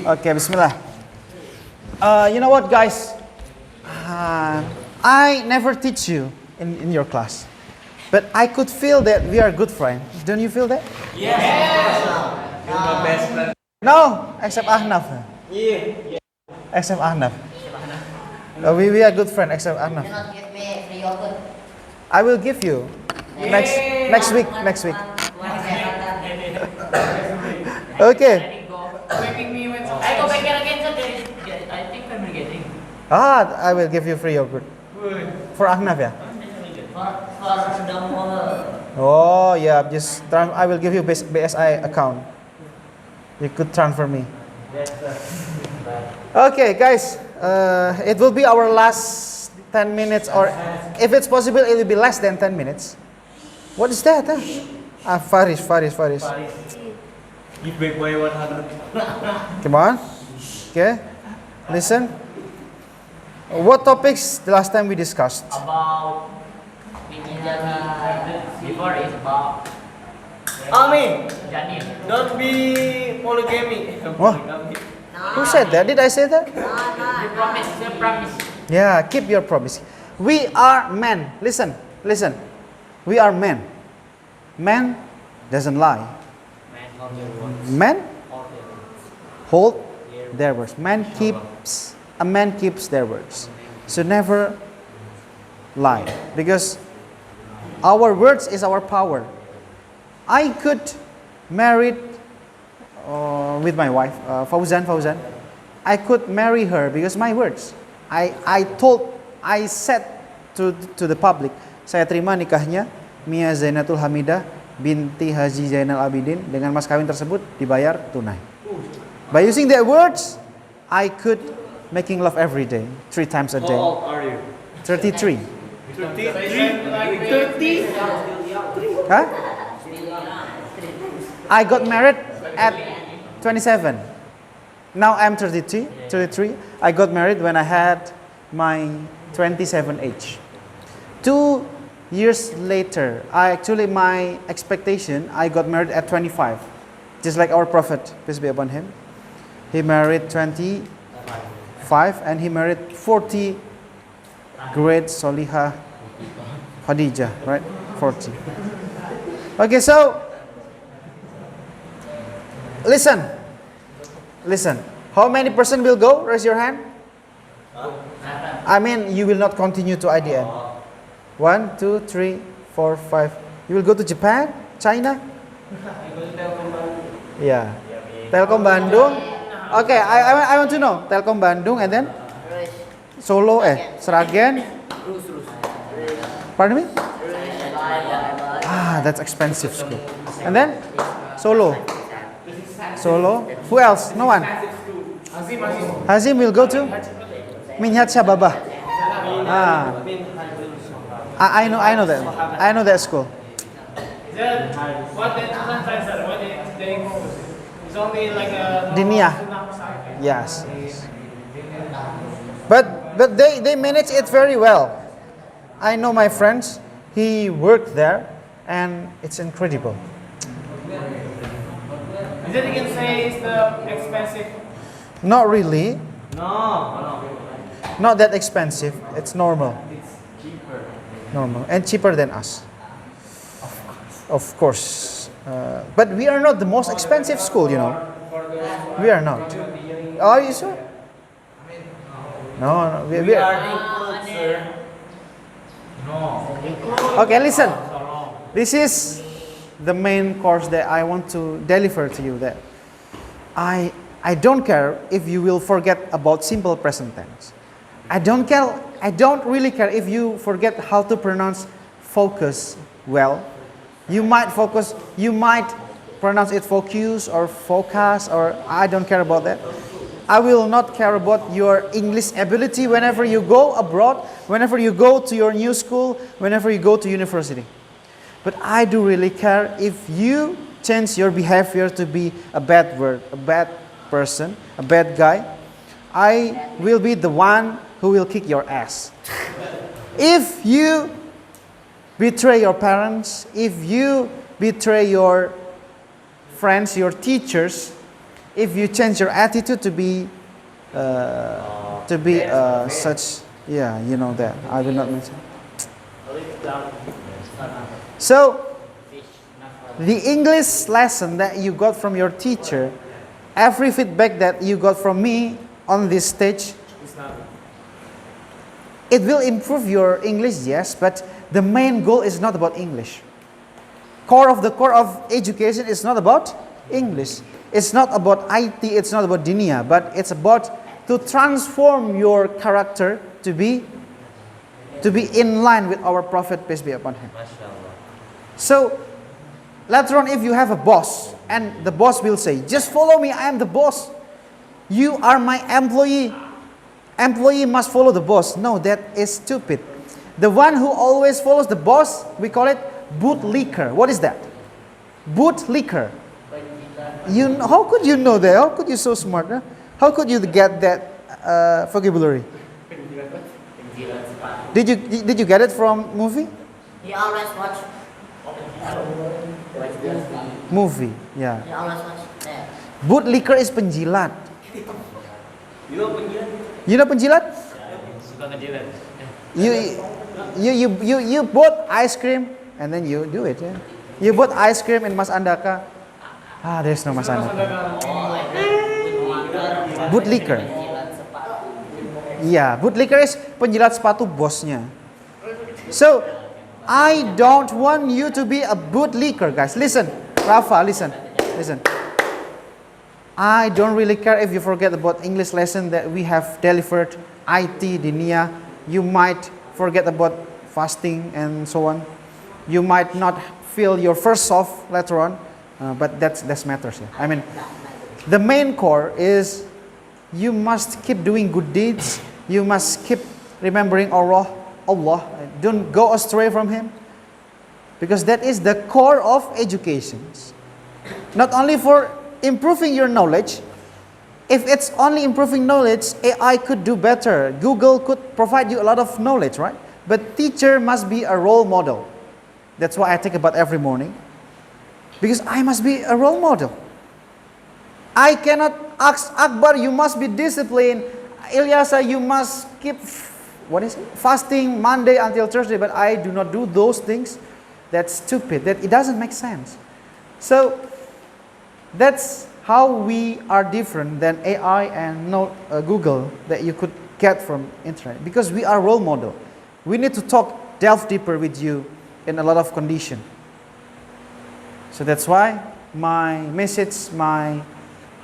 Okay, Bismillah. You know what, guys? I never teach you in your class, but I could feel that we are good friends. Don't you feel that? Yes. You're my best friend. No, except Ahnaf. Yeah. Except Ahnaf. We are good friends except Ahnaf. You not give me free yogurt. I will give you next week. Next week. Okay. I go back here again, so I think I'm getting. I will give you free yogurt for Ahnaf, yeah. For the mall. Oh yeah, I will give you BSI account. You could transfer me. Okay, guys. It will be our last 10 minutes, or if it's possible, it will be less than 10 minutes. What is that? Faris. Give back my 100. Come on. Okay. Listen. What topics the last time we discussed? About before is about Amin. Janil. Don't be polygamy. What? Who said that? Did I say that? The promise. Yeah, keep your promise. We are men. Listen. We are men. Man doesn't lie. Men hold their words. A man keeps their words. So never lie, because our words is our power. I could marry with my wife, Fauzan. I could marry her because my words. I said to the public, saya terima nikahnya Mia Zainatul Hamidah binti Haji Zainal Abidin, dengan mas kawin tersebut dibayar tunai. By using their words, I could making love every day, 3 times a day. How old are you? 33. 30? Huh? I got married at 27. Now I'm 33. I got married when I had my 27 age. 2 years later, my expectation, I got married at 25. Just like our Prophet, peace be upon him. He married 25 and he married 40 great Solihah Khadijah, right? 40. Okay, so listen. How many person will go? Raise your hand. I mean, you will not continue to IDN. 1, 2, 3, 4, 5. You will go to Japan, China? Yeah. Telkom Bandung. Okay, I want to know. Telkom Bandung and then Solo, Sragen. Pardon me? That's expensive school. And then Solo. Who else? No one. Hazim will go to Minhat Syababah. I know that. I know that school. What they it's only like a Dinia. Yes. But they manage it very well. I know my friends. He worked there, and it's incredible. Is it you can say it's the expensive? Not really. No. Not that expensive. It's normal. It's cheaper. Normal and cheaper than us. Of course. But we are not the most expensive school, you know. We are not. Are you sure? No. We are included, sir. No. Okay, listen. This is the main course that I want to deliver to you. That I don't care if you will forget about simple present tense. I don't really care if you forget how to pronounce focus well. You might pronounce it focus or focus, or I don't care about that. I will not care about your English ability whenever you go abroad, whenever you go to your new school, whenever you go to university. But I do really care if you change your behavior to be a bad person, a bad guy. I will be the one who will kick your ass. If you betray your parents, if you betray your friends, your teachers, if you change your attitude to be such, yeah, you know that. I will not mention. So, the English lesson that you got from your teacher, every feedback that you got from me on this stage, it will improve your English, yes, but the main goal is not about English. Core of education is not about English. It's not about IT, it's not about dunia, but it's about to transform your character to be in line with our Prophet, peace be upon him. So, later on if you have a boss, and the boss will say, just follow me, I am the boss. You are my employee. Employee must follow the boss. No, that is stupid. The one who always follows the boss, we call it bootlicker. What is that? Bootlicker. How could you know that? How could you so smart? Huh? How could you get that vocabulary? Did you get it from movie? He always watch. Movie, yeah. He always watch. There. Bootlicker is penjilat. You know penjilat? You know penjilat? Suka ngejilat. You bought ice cream and then you do it. Yeah? You bought ice cream in Mas Andaka. There's no Mas Andaka. Bootlicker. Yeah, bootlicker is penjilat sepatu bosnya. So, I don't want you to be a bootlicker, guys. Listen, Rafa, listen. I don't really care if you forget about English lesson that we have delivered, IT, dunia. You might forget about fasting and so on. You might not feel your first soft later on, but that matters. Yeah. I mean, the main core is you must keep doing good deeds. You must keep remembering Allah. Don't go astray from Him, because that is the core of education. Not only for improving your knowledge. If it's only improving knowledge, AI could do better. Google could provide you a lot of knowledge, right? But teacher must be a role model. That's why I think about every morning, because I must be a role model. I cannot ask Akbar, you must be disciplined. Ilyasa, you must keep fasting Monday until Thursday, but I do not do those things. That's stupid. It doesn't make sense. So that's how we are different than AI and Google that you could get from internet, because we are role model. We need to delve deeper with you in a lot of condition. So that's why my message,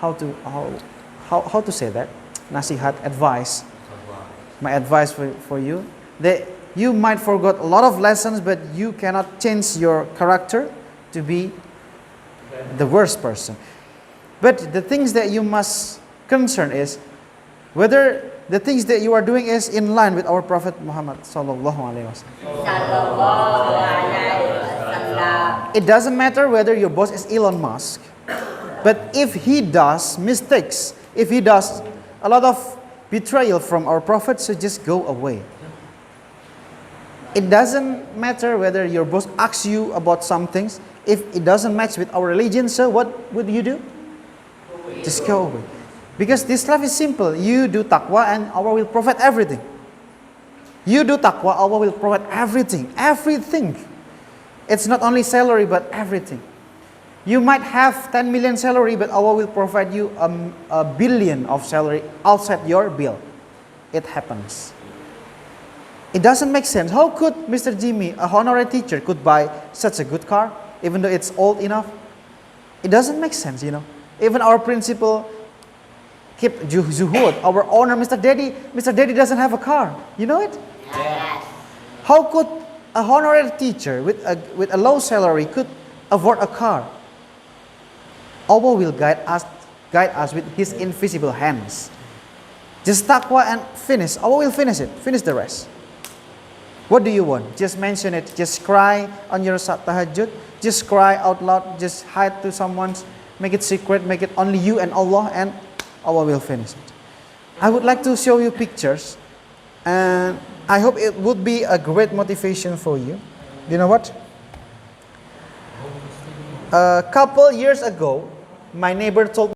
how to say that, nasihat, advice, my advice for you, that you might forget a lot of lessons, but you cannot change your character to be the worst person. But the things that you must concern is whether the things that you are doing is in line with our Prophet Muhammad sallallahu alaihi wasallam. It doesn't matter whether your boss is Elon Musk, but if he does mistakes, if he does a lot of betrayal from our Prophet, so just go away. It doesn't matter whether your boss asks you about some things. If it doesn't match with our religion, so what would you do? Just go away. Because this life is simple. You do taqwa and Allah will provide everything. You do taqwa, Allah will provide everything. Everything. It's not only salary, but everything. You might have 10 million salary, but Allah will provide you a billion of salary outside your bill. It happens. It doesn't make sense. How could Mr. Jimmy, a honorary teacher, could buy such a good car, even though it's old enough? It doesn't make sense, you know. Even our principal, keep Zuhud, our owner, Mr. Daddy doesn't have a car. You know it? Yes. How could a honorary teacher with a low salary could afford a car? Allah will guide us with His invisible hands. Just taqwa and finish. Allah will finish it. Finish the rest. What do you want? Just mention it. Just cry on your tahajjud. Just cry out loud. Just hide to someone. Make it secret. Make it only you and Allah will finish it. I would like to show you pictures, and I hope it would be a great motivation for you. You know what? A couple years ago, my neighbor told me